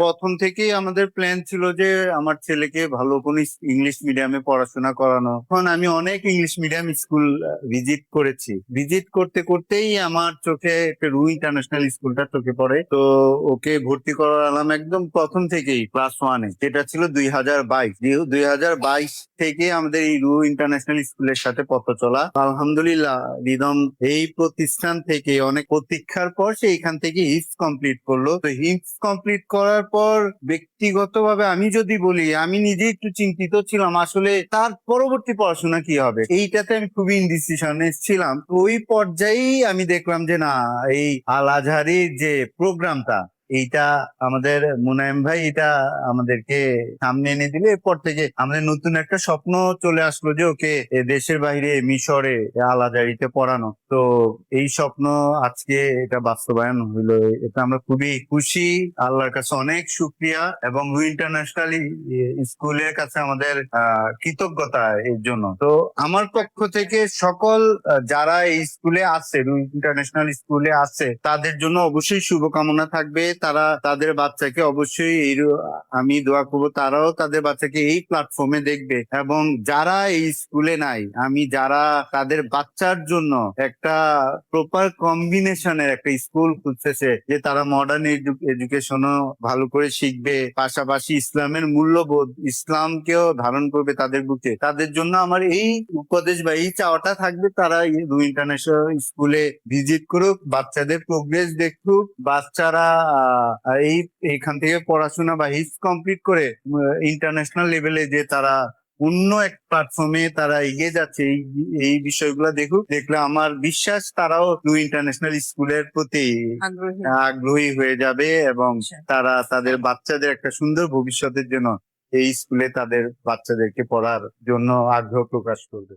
প্রথম থেকেই আমাদের প্ল্যান ছিল যে আমার ছেলেকে ভালো কোনো ইংলিশ মিডিয়ামে পড়াশোনা করানো। এখন আমি অনেক ইংলিশ মিডিয়াম স্কুল ভিজিট করেছি। ভিজিট করতে করতেই আমার চোখে একটা রু ইন্টারন্যাশনাল স্কুলটা চোখে পড়ে। তো ওকে ভর্তি করালাম একদম প্রথম থেকেই ক্লাস 1-এ, যেটা ছিল 2022। 2022 থেকে আমাদের এই রু ইন্টারন্যাশনাল স্কুলের সাথে পথ চলা। আলহামদুলিল্লাহ, রিদম এই প্রতিষ্ঠান থেকে অনেক প্রতীক্ষার পর সে এখান থেকে হিপস কমপ্লিট করলো। তো হিপস কমপ্লিট করার পর ব্যক্তিগতভাবে আমি যদি বলি, আমি নিজে একটু চিন্তিত ছিলাম আসলে তার পরবর্তী পড়াশোনা কি হবে, এইটাতে আমি খুবই ইনডিসিশনে ছিলাম। তো ওই পর্যায়েই আমি দেখলাম যে না, এই আল আজহারের যে প্রোগ্রামটা, এইটা আমাদের মুনায়েম ভাই এটা আমাদেরকে সামনে এনে দিলে, এরপর থেকে আমাদের নতুন একটা স্বপ্ন চলে আসলো যে ওকে দেশের বাইরে মিশরে আল আজহারিতে পড়ানো। তো এই স্বপ্ন আজকে এটা বাস্তবায়ন হইলো, এটা আমরা খুবই খুশি। আল্লাহর কাছে অনেক শুক্রিয়া এবং রু ইন্টারন্যাশনাল স্কুলের কাছে আমাদের কৃতজ্ঞতা এর জন্য। তো আমার পক্ষ থেকে সকল যারা এই স্কুলে আছে, রু ইন্টারন্যাশনাল স্কুলে আছে, তাদের জন্য অবশ্যই শুভকামনা থাকবে। তারা তাদের বাচ্চাকে অবশ্যই আমি দোয়া করবো তারাও তাদের বাচ্চাকে এই প্ল্যাটফর্মে দেখবে। এবং যারা এই স্কুলে নাই, আমি যারা তাদের বাচ্চার জন্য একটা প্রপার কম্বিনেশনের একটা স্কুল খুঁজতেছে, যে তারা মডার্ন এডুকেশনও ভালো করে শিখবে, পাশাপাশি ইসলামের মূল্যবোধ, ইসলামকেও ধারণ করবে তাদের বুকে, তাদের জন্য আমার এই উপদেশ বা এই চাওয়াটা থাকবে, তারা রু ইন্টারন্যাশনাল স্কুলে ভিজিট করুক, বাচ্চাদের প্রোগ্রেস দেখুক। বাচ্চারা এইখান থেকে পড়াশোনা বা হিপস কমপ্লিট করে ইন্টারন্যাশনাল লেভেলে যে তারা অন্য এক প্ল্যাটফর্মে তারা এগিয়ে যাচ্ছে, এই বিষয়গুলো দেখুক। দেখলে আমার বিশ্বাস তারাও রু ইন্টারন্যাশনাল স্কুলের প্রতি আগ্রহী হয়ে যাবে এবং তারা তাদের বাচ্চাদের একটা সুন্দর ভবিষ্যতের জন্য এই স্কুলে তাদের বাচ্চাদেরকে পড়ার জন্য আগ্রহ প্রকাশ করবে।